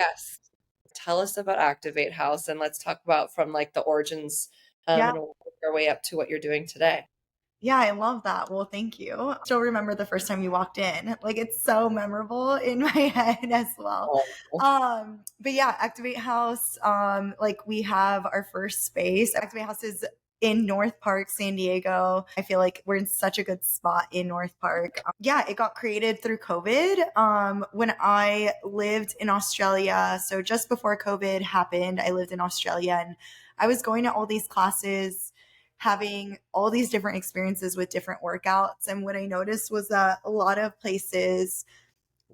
Yes. Tell us about Activate House and let's talk about from like the origins Yeah. and we'll work our way up to what you're doing today. Yeah, I love that. Well, thank you. Still remember the first time you walked in. Like it's so memorable in my head as well. Oh, But yeah, Activate House, like we have our first space. Activate House is in North Park, San Diego. I feel like we're in such a good spot in North Park. Yeah, it got created through COVID. When I lived in Australia, so just before COVID happened, I lived in Australia and I was going to all these classes, having all these different experiences with different workouts. And what I noticed was that a lot of places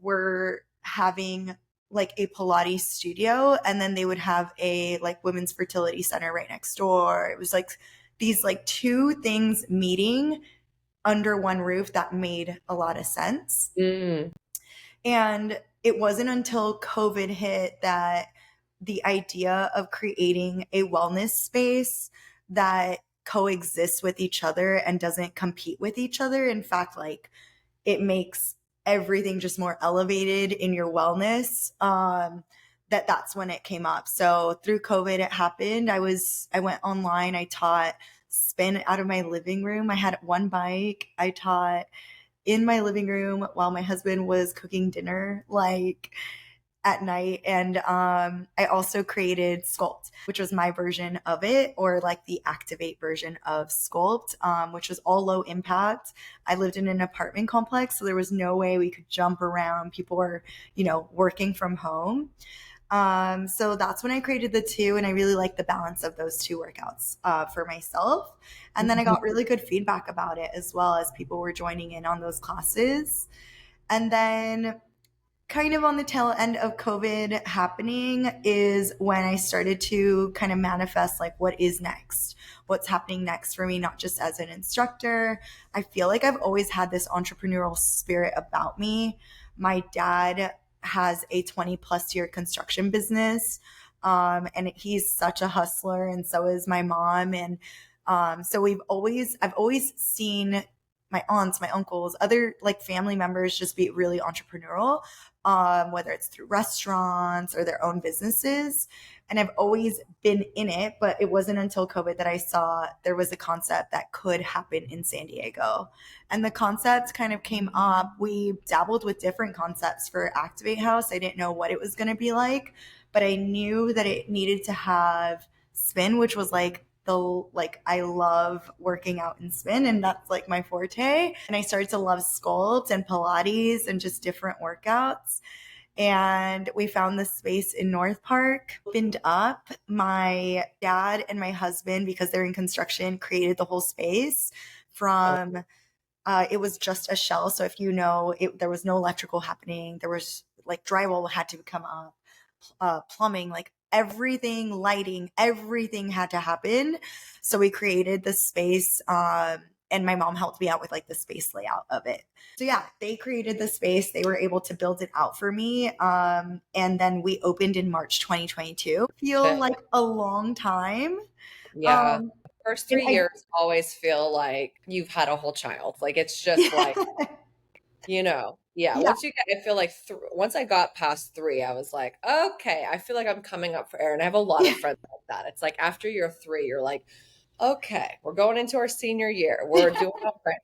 were having like a Pilates studio and then they would have a like women's fertility center right next door. It was like these like two things meeting under one roof that made a lot of sense. mm, And it wasn't until COVID hit that the idea of creating a wellness space that coexists with each other and doesn't compete with each other. In fact, like it makes everything just more elevated in your wellness. That's when it came up. So through COVID, it happened. I went online. I taught spin out of my living room. I had one bike. I taught in my living room while my husband was cooking dinner, like at night. And I also created Sculpt, which was my version of it, or like the Activate version of Sculpt, which was all low impact. I lived in an apartment complex, so there was no way we could jump around. People were, working from home. So that's when I created the two, and I really liked the balance of those two workouts for myself. And then I got really good feedback about it as well as people were joining in on those classes. And then kind of on the tail end of COVID happening is when I started to kind of manifest like what is next, what's happening next for me, not just as an instructor. I feel like I've always had this entrepreneurial spirit about me. My dad has a 20 plus year construction business. And he's such a hustler, and so is my mom. And so I've always seen my aunts, my uncles, other like family members just be really entrepreneurial, whether it's through restaurants or their own businesses. And I've always been in it, but it wasn't until COVID that I saw there was a concept that could happen in San Diego. And the concept kind of came up. We dabbled with different concepts for Activate House. I didn't know what it was going to be like, but I knew that it needed to have spin, which was like I love working out in spin, and that's like my forte. And I started to love Sculpt and Pilates and just different workouts. And we found this space in North Park, opened up. My dad and my husband, because they're in construction, created the whole space from it was just a shell. So if you know, there was no electrical happening. There was like drywall had to come up, plumbing, like everything, lighting, everything had to happen. So we created the space. And my mom helped me out with like the space layout of it. So yeah, they created the space. They were able to build it out for me. And then we opened in March 2022. Feel shit. like a long time. Yeah. Um, First and 3 years always feel like you've had a whole child. Like it's just like, yeah. yeah, Once you get, I feel like once I got past three, I was like, okay, I feel like I'm coming up for air. And I have a lot of friends like that. It's like after year three, you're like, okay, we're going into our senior year. We're doing all right.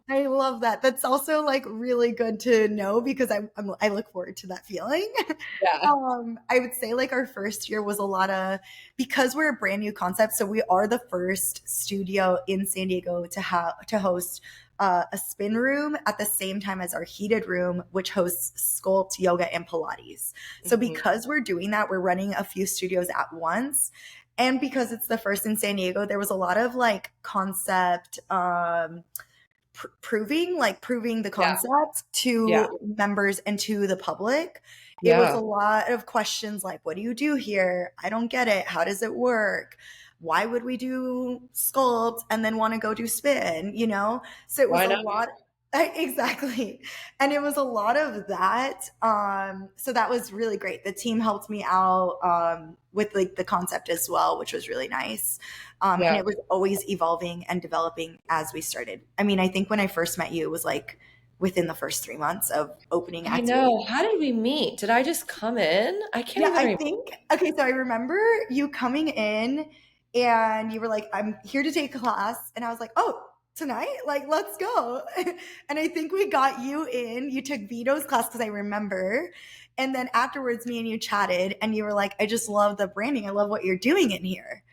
I love that. That's also like really good to know because I look forward to that feeling. Yeah. I would say like our first year was a lot of, because we're a brand new concept. So we are the first studio in San Diego to host a spin room at the same time as our heated room, which hosts Sculpt, yoga, and Pilates. So Mhm. because we're doing that, we're running a few studios at once. And because it's the first in San Diego, there was a lot of like concept, proving the Yeah. concept Yeah. to members and to the public. It was a Yeah. lot of questions like, what do you do here? I don't get it. How does it work? Why would we do Sculpt and then want to go do spin? So it was Why a not? lot. Exactly. And it was a lot of that. So that was really great. The team helped me out with like the concept as well, which was really nice. And Yeah. it was always evolving and developing as we started. I mean, I think when I first met you, it was like within the first 3 months of opening I Activate. know. How did we meet? Did I just come in? I can't Yeah, even I remember. think, okay, so I remember you coming in and you were like, I'm here to take a class. And I was like, oh, tonight? Like, let's go. And I think we got you in. You took Vito's class because I remember. And then afterwards, me and you chatted and you were like, I just love the branding. I love what you're doing in here.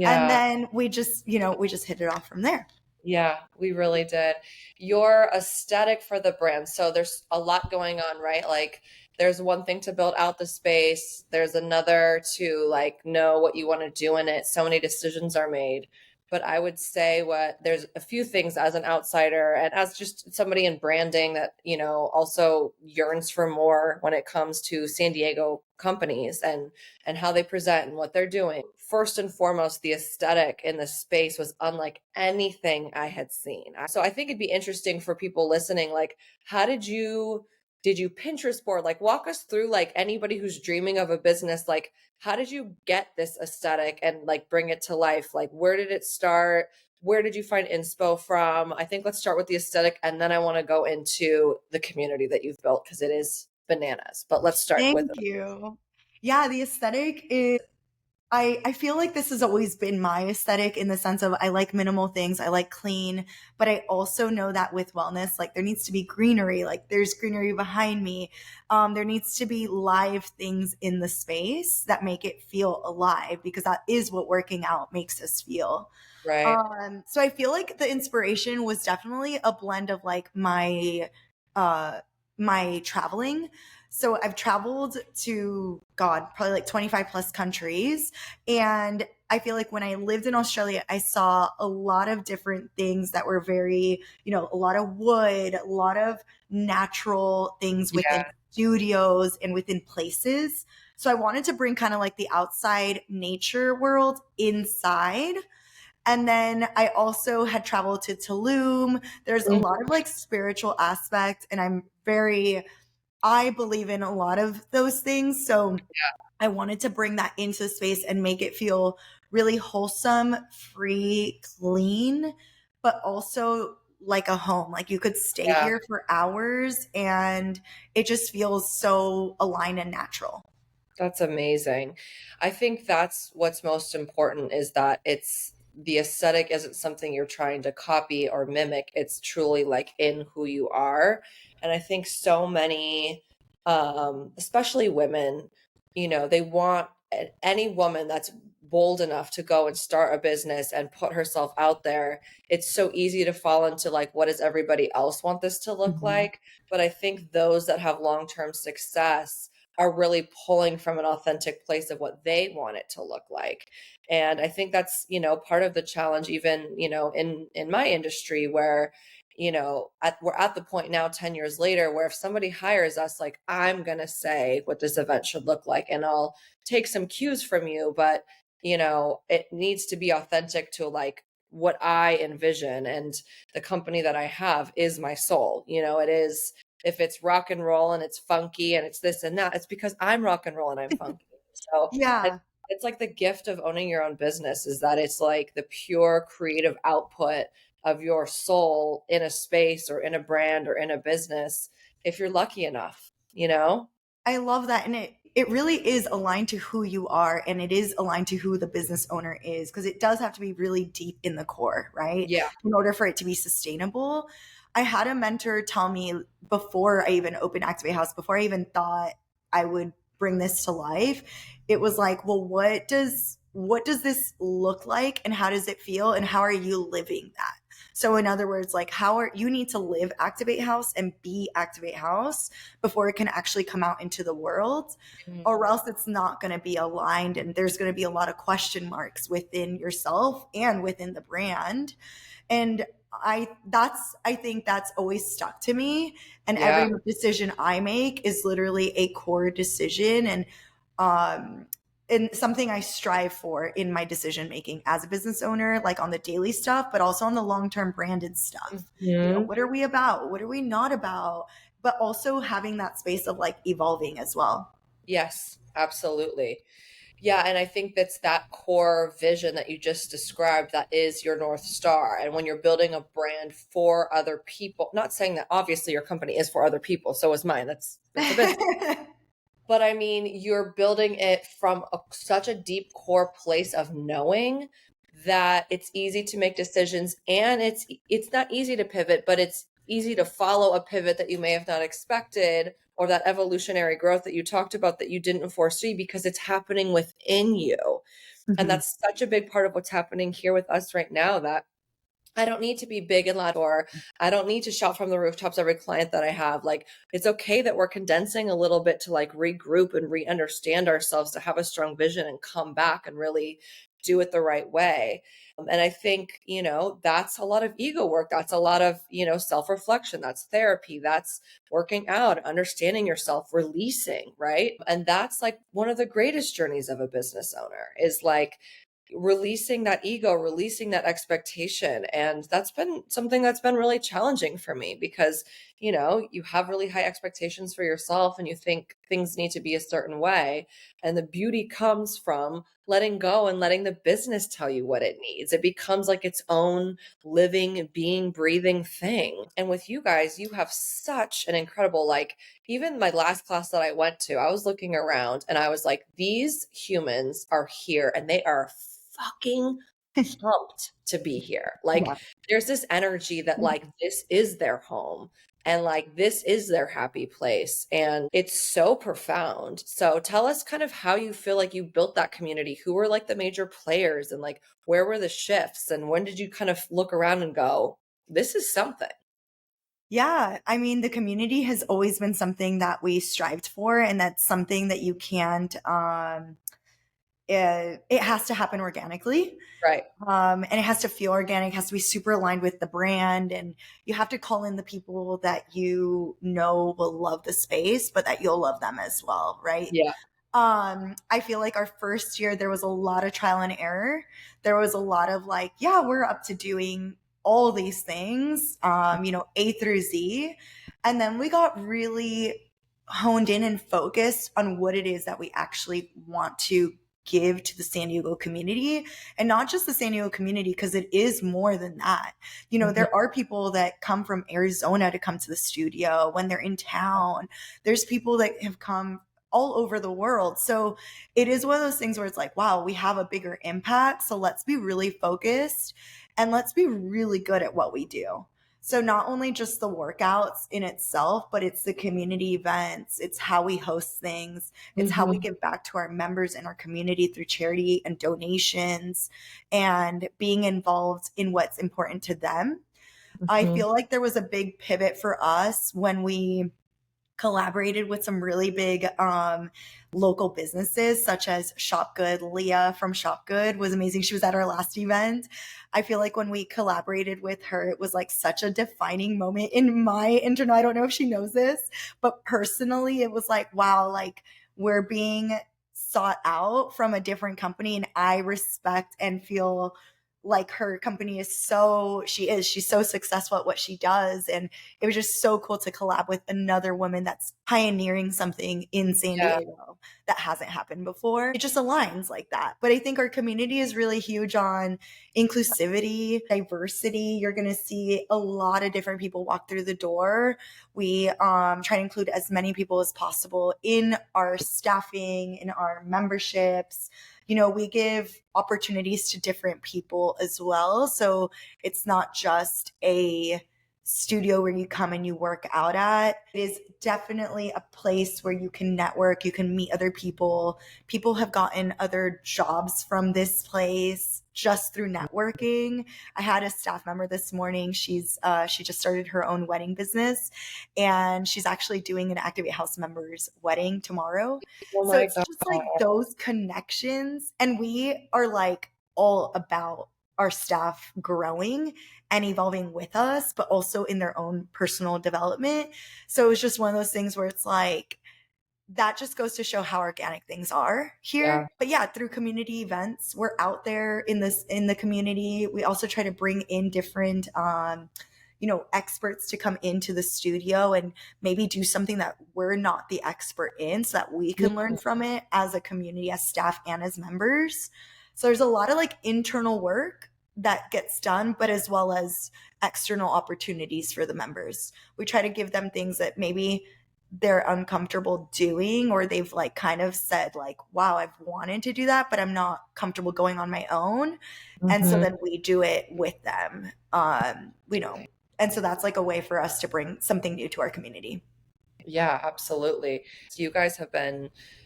And Yeah. then we just hit it off from there. Yeah, we really did. Your aesthetic for the brand. So there's a lot going on, right? Like there's one thing to build out the space, there's another to like know what you want to do in it. So many decisions are made. But I would say what there's a few things as an outsider and as just somebody in branding that, also yearns for more when it comes to San Diego companies and how they present and what they're doing. First and foremost, the aesthetic in the space was unlike anything I had seen. So I think it'd be interesting for people listening, like, how did you Pinterest board? Like, walk us through, like, anybody who's dreaming of a business, like, how did you get this aesthetic and like bring it to life? Like, where did it start? Where did you find inspo from? I think let's start with the aesthetic and then I want to go into the community that you've built because it is bananas. But let's start with Thank you. Yeah, the aesthetic is I feel like this has always been my aesthetic in the sense of I like minimal things, I like clean, but I also know that with wellness, like there needs to be greenery, like there's greenery behind me. There needs to be live things in the space that make it feel alive because that is what working out makes us feel. right. So I feel like the inspiration was definitely a blend of like uh my traveling. So I've traveled to God, probably like 25 plus countries. And I feel like when I lived in Australia, I saw a lot of different things that were very, a lot of wood, a lot of natural things within Yeah. studios and within places. So I wanted to bring kind of like the outside nature world inside. And then I also had traveled to Tulum. There's a lot of like spiritual aspect, and I believe in a lot of those things. So I wanted to bring that into space and make it feel really wholesome, free, clean, but also like a home. Like you could stay Yeah. here for hours and it just feels so aligned and natural. That's amazing. I think that's what's most important is that it's the aesthetic isn't something you're trying to copy or mimic. It's truly like in who you are. And I think so many, especially women, they want any woman that's bold enough to go and start a business and put herself out there. It's so easy to fall into like, what does everybody else want this to look Mhm. like? But I think those that have long-term success are really pulling from an authentic place of what they want it to look like. And I think that's, part of the challenge even, in my industry where, we're at the point now 10 years later where if somebody hires us, like I'm going to say what this event should look like and I'll take some cues from you, but it needs to be authentic to like what I envision and the company that I have is my soul. It is if it's rock and roll and it's funky and it's this and that, it's because I'm rock and roll and I'm funky. So Yeah. it's like the gift of owning your own business is that it's like the pure creative output of your soul in a space or in a brand or in a business, if you're lucky enough. I love that. And it really is aligned to who you are and it is aligned to who the business owner is because it does have to be really deep in the core, right? Yeah. In order for it to be sustainable. I had a mentor tell me before I even opened Activate House, before I even thought I would bring this to life, it was like, well, what does this look like and how does it feel and how are you living that? So in other words, like how are you need to live Activate House and be Activate House before it can actually come out into the world, or Mhm. else it's not going to be aligned and there's going to be a lot of question marks within yourself and within the brand. And I think that's always stuck to me, and Yeah. every decision I make is literally a core decision um and something I strive for in my decision making as a business owner, like on the daily stuff, but also on the long term branded stuff. Mhm. What are we about? What are we not about? But also having that space of like evolving as well. Yes, absolutely. Yeah, and I think that's that core vision that you just described that is your North Star. And when you're building a brand for other people, not saying that obviously your company is for other people, so is mine. That's it's a business. But I mean, you're building it from such a deep core place of knowing that it's easy to make decisions, and it's not easy to pivot, but it's easy to follow a pivot that you may have not expected, or that evolutionary growth that you talked about that you didn't foresee because it's happening within you. And Mhm. that's such a big part of what's happening here with us right now, that I don't need to be big and loud, or I don't need to shout from the rooftops every client that I have. Like, it's okay that we're condensing a little bit to like regroup and re-understand ourselves, to have a strong vision and come back and really do it the right way. And I think, that's a lot of ego work. That's a lot of, self-reflection. That's therapy. That's working out, understanding yourself, releasing, right? And that's like one of the greatest journeys of a business owner, is like releasing that ego, releasing that expectation. And that's been something that's been really challenging for me, because, you have really high expectations for yourself and you think things need to be a certain way. And the beauty comes from letting go and letting the business tell you what it needs. It becomes like its own living, being, breathing thing. And with you guys, you have such an incredible, like, even my last class that I went to, I was looking around and I was like, these humans are here and they are fucking pumped to be here. Like, Yeah. there's this energy that like this is their home, and like this is their happy place, and it's so profound. So tell us kind of how you feel like you built that community. Who were like the major players, and like where were the shifts, and when did you kind of look around and go, this is something? Yeah, I mean, the community has always been something that we strived for, and that's something that you can't, it has to happen organically. Right. And it has to feel organic, has to be super aligned with the brand. And you have to call in the people that you know will love the space, but that you'll love them as well, right? Yeah. I feel like our first year, there was a lot of trial and error. There was a lot of like, yeah, we're up to doing all these things, A through Z. And then we got really honed in and focused on what it is that we actually want to give to the San Diego community, and not just the San Diego community, because it is more than that. Mhm. There are people that come from Arizona to come to the studio when they're in town. There's people that have come all over the world. So it is one of those things where it's like, wow, we have a bigger impact. So let's be really focused and let's be really good at what we do. So not only just the workouts in itself, but it's the community events. It's how we host things. It's how we Mhm. give back to our members and our community through charity and donations and being involved in what's important to them. I Mhm. feel like there was a big pivot for us when we collaborated with some really big local businesses such as Shop Good. Leah from Shop Good was amazing. She was at our last event. I feel like when we collaborated with her, it was like such a defining moment in my intern. I don't know if she knows this, but personally, it was like, wow, like we're being sought out from a different company, and I respect and feel like her company is she's so successful at what she does. And it was just so cool to collab with another woman that's pioneering something in San Yeah. Diego that hasn't happened before. It just aligns like that. But I think our community is really huge on inclusivity, diversity. You're going to see a lot of different people walk through the door. We try to include as many people as possible in our staffing, in our memberships. We give opportunities to different people as well. So it's not just a studio where you come and you work out at. It is definitely a place where you can network, you can meet other people. People have gotten other jobs from this place just through networking. I had a staff member this morning. She just started her own wedding business, and she's actually doing an Activate House member's wedding tomorrow. Oh So my it's God. just like those connections, and we are like all about our staff growing and evolving with us, but also in their own personal development. So it was just one of those things where it's like, that just goes to show how organic things are Yeah. here. But yeah, through community events, we're out there in the community. We also try to bring in different experts to come into the studio and maybe do something that we're not the expert in so that we can learn from it as a community, as staff, and as members. So there's a lot of like internal work that gets done, but as well as external opportunities for the members. We try to give them things that maybe they're uncomfortable doing, or they've like kind of said like, wow, I've wanted to do that, but I'm not comfortable going on my own. And so Mhm. then we do it with them. And so that's like a way for us to bring something new to our community. Yeah, absolutely. So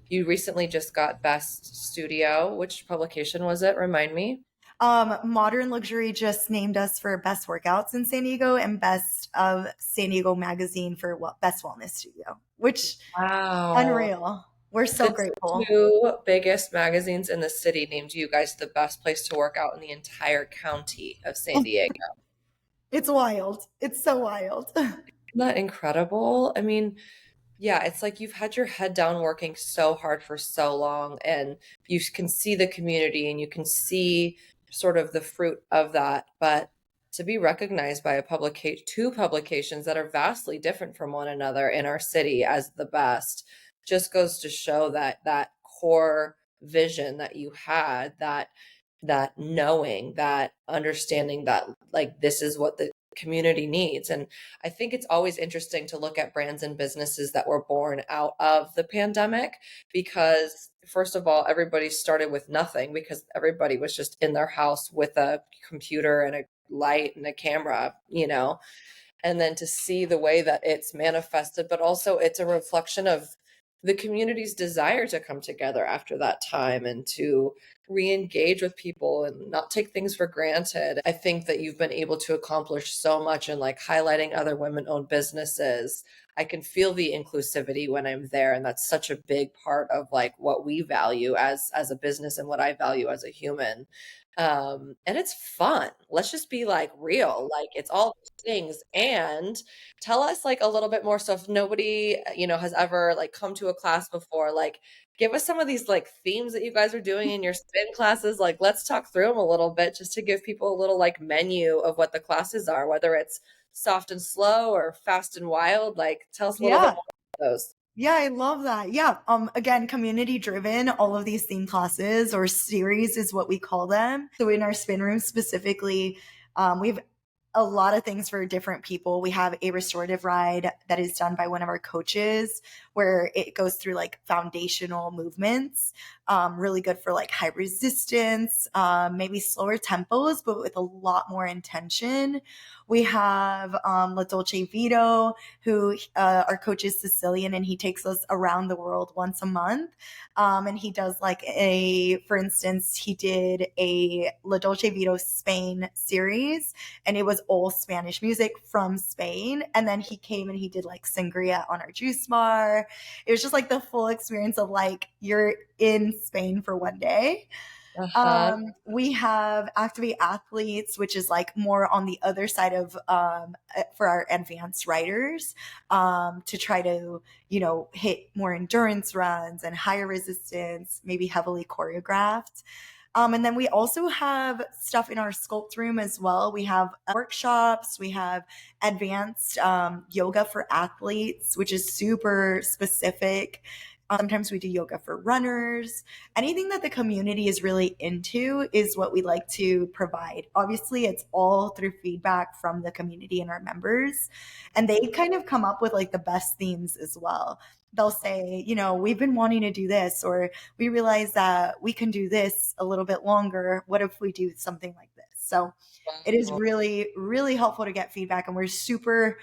you recently just got Best Studio. Which publication was it? Remind me. Modern Luxury just named us for best workouts in San Diego and best of San Diego magazine for best wellness studio, which Wow. unreal. We're so The grateful. two biggest magazines in the city named you guys the best place to work out in the entire county of San Diego. It's wild. It's so wild. Isn't that incredible? I mean, yeah, it's like you've had your head down working so hard for so long, and you can see the community and you can see sort of the fruit of that. But to be recognized by two publications that are vastly different from one another in our city as the best just goes to show that that core vision that you had, that knowing, that understanding that like this is what the community needs. And I think it's always interesting to look at brands and businesses that were born out of the pandemic because, first of all, everybody started with nothing because everybody was just in their house with a computer and a light and a camera, and then to see the way that it's manifested, but also it's a reflection of the community's desire to come together after that time and to re-engage with people and not take things for granted. I think that you've been able to accomplish so much in like highlighting other women-owned businesses. I can feel the inclusivity when I'm there, and that's such a big part of like what we value as a business and what I value as a human. And it's fun. Let's just be like real. Like it's all these things. And tell us like a little bit more. So if nobody, has ever like come to a class before, like give us some of these like themes that you guys are doing in your spin classes. Like let's talk through them a little bit just to give people a little like menu of what the classes are, whether it's soft and slow or fast and wild. Like tell us a little bit Yeah. more about those. Yeah, I love that. Yeah. Again, community driven, all of these theme classes or series is what we call them. So in our spin room specifically, we have a lot of things for different people. We have a restorative ride that is done by one of our coaches where it goes through like foundational movements, really good for like high resistance, maybe slower tempos, but with a lot more intention. We have La Dolce Vito, who our coach is Sicilian, and he takes us around the world once a month. And he does for instance, he did a La Dolce Vito Spain series, and it was all Spanish music from Spain. And then he came and he did like sangria on our juice bar. It was just like the full experience of like you're in Spain for one day. Uh-huh. We have Activate Athletes, which is like more on the other side of for our advanced riders, to try to hit more endurance runs and higher resistance, maybe heavily choreographed. And then we also have stuff in our sculpt room as well. We have workshops, we have advanced yoga for athletes, which is super specific. Sometimes we do yoga for runners. Anything that the community is really into is what we like to provide. Obviously, it's all through feedback from the community and our members. And they kind of come up with like the best themes as well. They'll say, we've been wanting to do this, or we realize that we can do this a little bit longer. What if we do something like this? So it is Wow. really, really helpful to get feedback. And we're super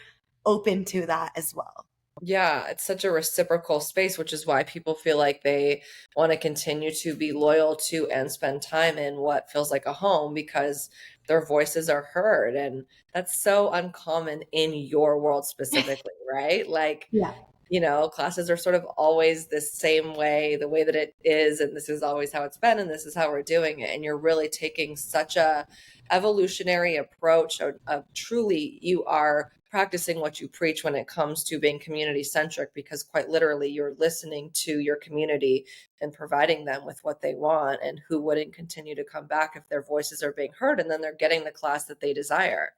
open to that as well. Yeah, it's such a reciprocal space, which is why people feel like they want to continue to be loyal to and spend time in what feels like a home because their voices are heard. And that's so uncommon in your world specifically, right? Like, Yeah. classes are sort of always the same way, the way that it is, and this is always how it's been, and this is how we're doing it. And you're really taking such a evolutionary approach of truly you are practicing what you preach when it comes to being community centric, because quite literally you're listening to your community and providing them with what they want, and who wouldn't continue to come back if their voices are being heard and then they're getting the class that they desire.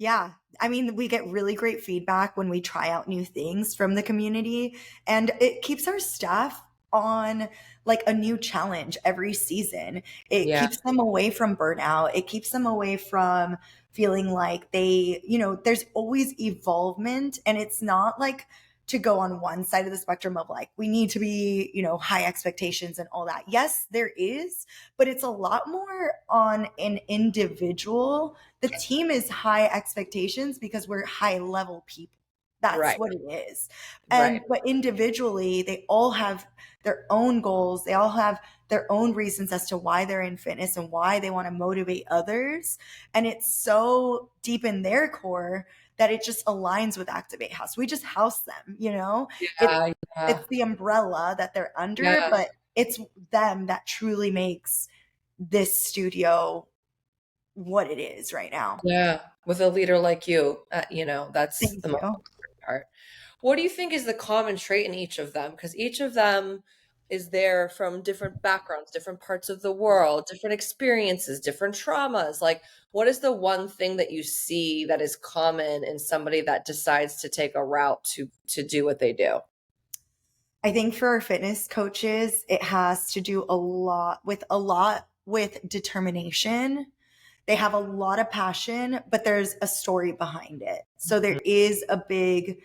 Yeah. I mean, we get really great feedback when we try out new things from the community, and it keeps our staff on like a new challenge every season. It Yeah, keeps them away from burnout. It keeps them away from feeling like there's always evolvement, and it's not like to go on one side of the spectrum of like we need to be, high expectations and all that. Yes, there is, but it's a lot more on an individual. The team is high expectations because we're high level people. That's right, what it is. right. But individually, they all have their own goals. They all have their own reasons as to why they're in fitness and why they want to motivate others. And it's so deep in their core that it just aligns with Activate House. We just house them, It's Yeah, yeah, it's the umbrella that they're under, yeah, but it's them that truly makes this studio what it is right now. yeah. With a leader like you, that's Thank the most you. important part. What do you think is the common trait in each of them? Because each of them is there from different backgrounds, different parts of the world, different experiences, different traumas. Like, what is the one thing that you see that is common in somebody that decides to take a route to do what they do? I think for our fitness coaches, it has to do a lot with determination. They have a lot of passion, but there's a story behind it. So there Mhm. is a big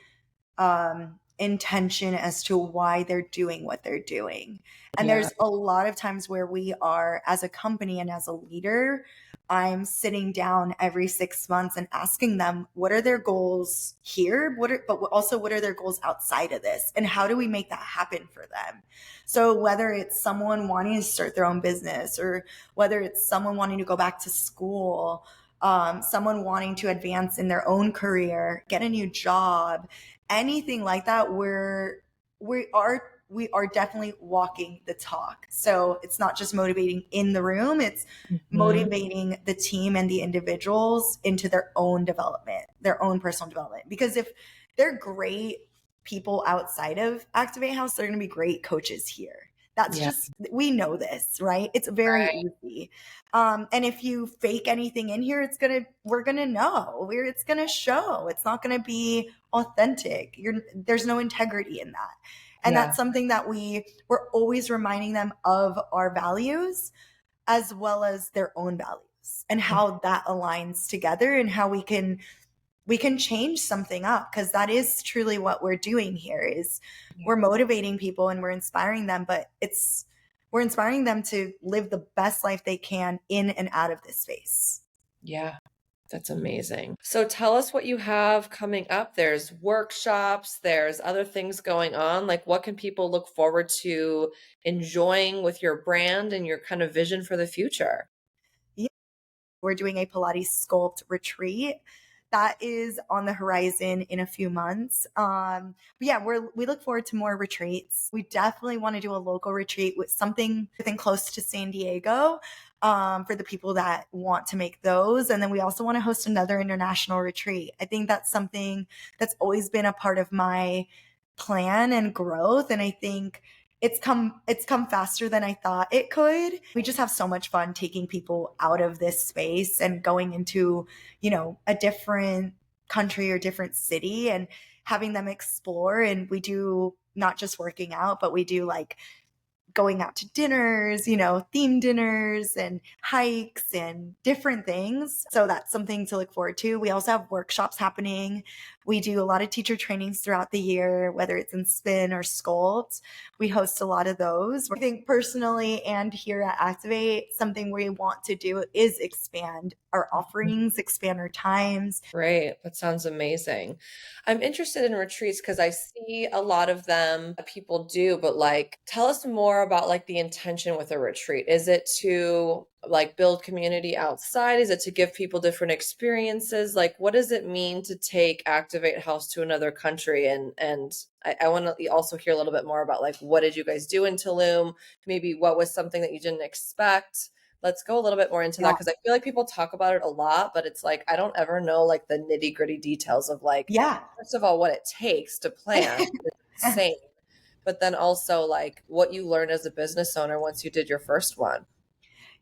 intention as to why they're doing what they're doing. And Yeah, there's a lot of times where we are, as a company and as a leader, I'm sitting down every 6 months and asking them what are their goals here, but also what are their goals outside of this, and how do we make that happen for them. So whether it's someone wanting to start their own business, or whether it's someone wanting to go back to school, someone wanting to advance in their own career, get a new job, anything like that, we are definitely walking the talk. So it's not just motivating in the room, it's Mhm. motivating the team and the individuals into their own development, their own personal development. Because if they're great people outside of Activate House, they're going to be great coaches here. That's Yeah, just, we know this, right? It's very right. easy. And if you fake anything in here, we're gonna know. It's gonna show. It's not gonna be authentic. There's no integrity in that. And Yeah, that's something that we're always reminding them of, our values as well as their own values, and how that aligns together, and how we can change something up, because that is truly what we're doing here. Is yeah, we're motivating people and we're inspiring them, but we're inspiring them to live the best life they can in and out of this space. yeah. That's amazing. So tell us what you have coming up. There's workshops, there's other things going on. Like, what can people look forward to enjoying with your brand and your kind of vision for the future? Yeah, we're doing a Pilates sculpt retreat that is on the horizon in a few months. But yeah, we look forward to more retreats. We definitely want to do a local retreat with something within close to San Diego, for the people that want to make those. And then we also want to host another international retreat. I think that's something that's always been a part of my plan and growth. And I think it's come faster than I thought it could. We just have so much fun taking people out of this space and going into, a different country or different city, and having them explore. And we do not just working out, but we do like going out to dinners, theme dinners and hikes and different things. So that's something to look forward to. We also have workshops happening. We do a lot of teacher trainings throughout the year, whether it's in spin or sculpt. We host a lot of those. I think personally and here at Activate, something we want to do is expand our offerings, expand our times. Great. That sounds amazing. I'm interested in retreats because I see a lot of them people do, but like tell us more about like the intention with a retreat. Is it to like build community outside? Is it to give people different experiences? Like what does it mean to take Activate House to another country? And I want to also hear a little bit more about like what did you guys do in Tulum? Maybe what was something that you didn't expect? Let's go a little bit more into that Yeah. because I feel like people talk about it a lot, but it's like I don't ever know like the nitty-gritty details of like, Yeah. first of all, what it takes to plan is insane, but then also like what you learn as a business owner once you did your first one.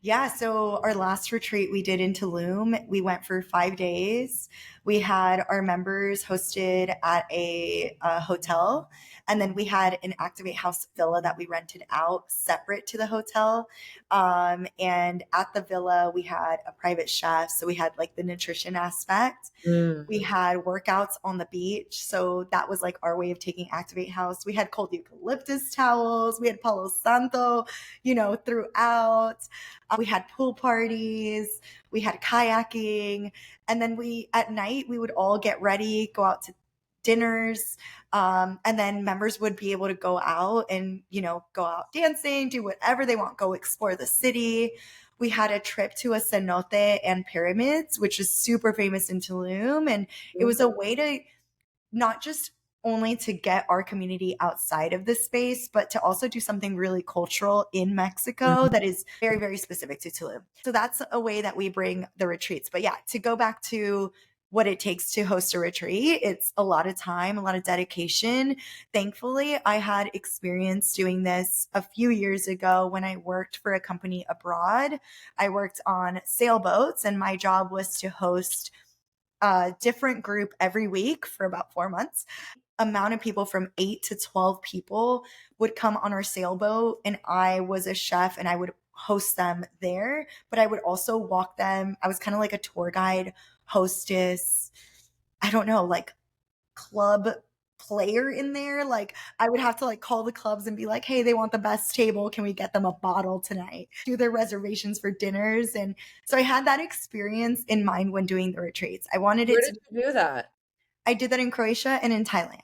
Yeah, so our last retreat we did in Tulum, we went for 5 days. We had our members hosted at a hotel, and then we had an Activate House villa that we rented out separate to the hotel. And at the villa, we had a private chef, so we had like the nutrition aspect. Mm. We had workouts on the beach. So that was like our way of taking Activate House. We had cold eucalyptus towels. We had Palo Santo, throughout. We had pool parties. We had kayaking. And then at night, we would all get ready, go out to dinners. And then members would be able to go out and, go out dancing, do whatever they want, go explore the city. We had a trip to a cenote and pyramids, which is super famous in Tulum. And it was a way to not just only to get our community outside of this space, but to also do something really cultural in Mexico that is very, very specific to Tulum. So that's a way that we bring the retreats. But yeah, to go back to what it takes to host a retreat, it's a lot of time, a lot of dedication. Thankfully, I had experience doing this a few years ago when I worked for a company abroad. I worked on sailboats, and my job was to host a different group every week for about 4 months. Amount of people from 8 to 12 people would come on our sailboat, and I was a chef and I would host them there, but I would also walk them. I was kind of like a tour guide, hostess, I don't know, like club player in there. Like I would have to like call the clubs and be like, hey, they want the best table, can we get them a bottle tonight, do their reservations for dinners. And so I had that experience in mind when doing the retreats. I wanted Where it did to you do that? I did that in Croatia and in Thailand.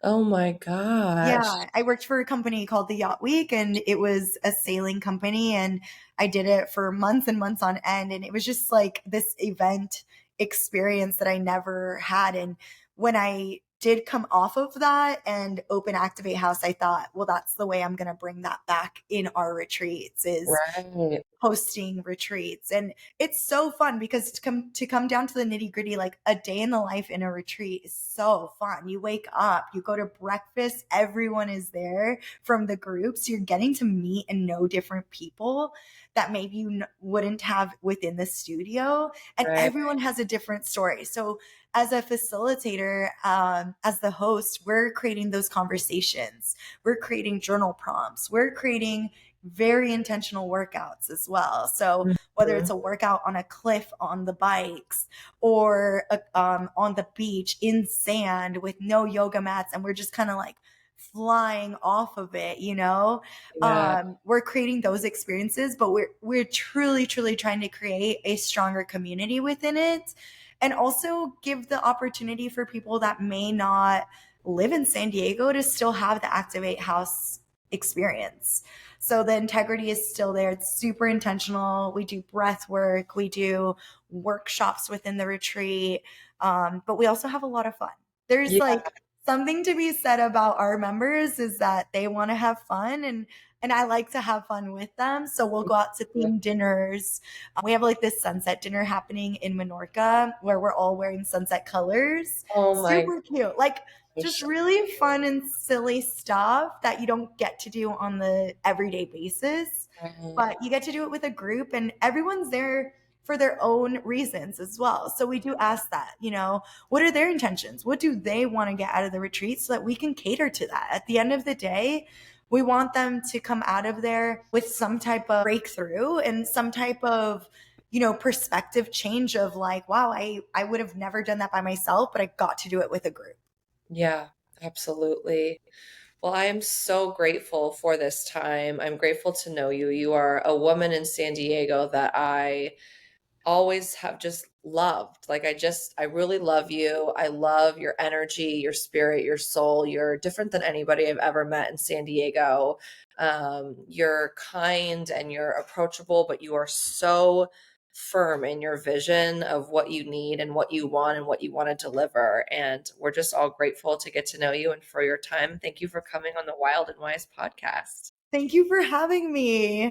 Oh my gosh. Yeah, I worked for a company called the Yacht Week, and it was a sailing company, and I did it for months and months on end, and it was just like this event experience that I never had. And when I did come off of that and open Activate House, I thought, well, that's the way I'm going to bring that back in our retreats, is Right. hosting retreats. And it's so fun because to come down to the nitty-gritty, like a day in the life in a retreat is so fun. You wake up, you go to breakfast, everyone is there from the groups. You're getting to meet and know different people that maybe you wouldn't have within the studio, and Right. everyone has a different story. So as a facilitator, as the host, we're creating those conversations, we're creating journal prompts, we're creating very intentional workouts as well. So whether it's Mhm. a workout on a cliff on the bikes, or on the beach in sand with no yoga mats, and we're just kind of like flying off of it, Yeah. we're creating those experiences, but we're truly, truly trying to create a stronger community within it, and also give the opportunity for people that may not live in San Diego to still have the Activate House experience. So the integrity is still there. It's super intentional. We do breath work, we do workshops within the retreat, but we also have a lot of fun. There's Yeah. like something to be said about our members, is that they want to have fun, and I like to have fun with them. So we'll go out to themed dinners. We have like this sunset dinner happening in Menorca where we're all wearing sunset colors. Oh my Super cute. Like just gosh. really fun and silly stuff that you don't get to do on the everyday basis, Right. but you get to do it with a group, and everyone's there for their own reasons as well. So we do ask that, what are their intentions? What do they want to get out of the retreat, so that we can cater to that? At the end of the day, we want them to come out of there with some type of breakthrough and some type of perspective change of like, wow, I would have never done that by myself, but I got to do it with a group. Yeah, absolutely. Well, I am so grateful for this time. I'm grateful to know you. You are a woman in San Diego that I always have just loved. I really love you. I love your energy, your spirit, your soul. You're different than anybody I've ever met in San Diego. You're kind and you're approachable, but you are so firm in your vision of what you need and what you want and what you want to deliver. And we're just all grateful to get to know you and for your time. Thank you for coming on the Wild and Wise podcast. Thank you for having me.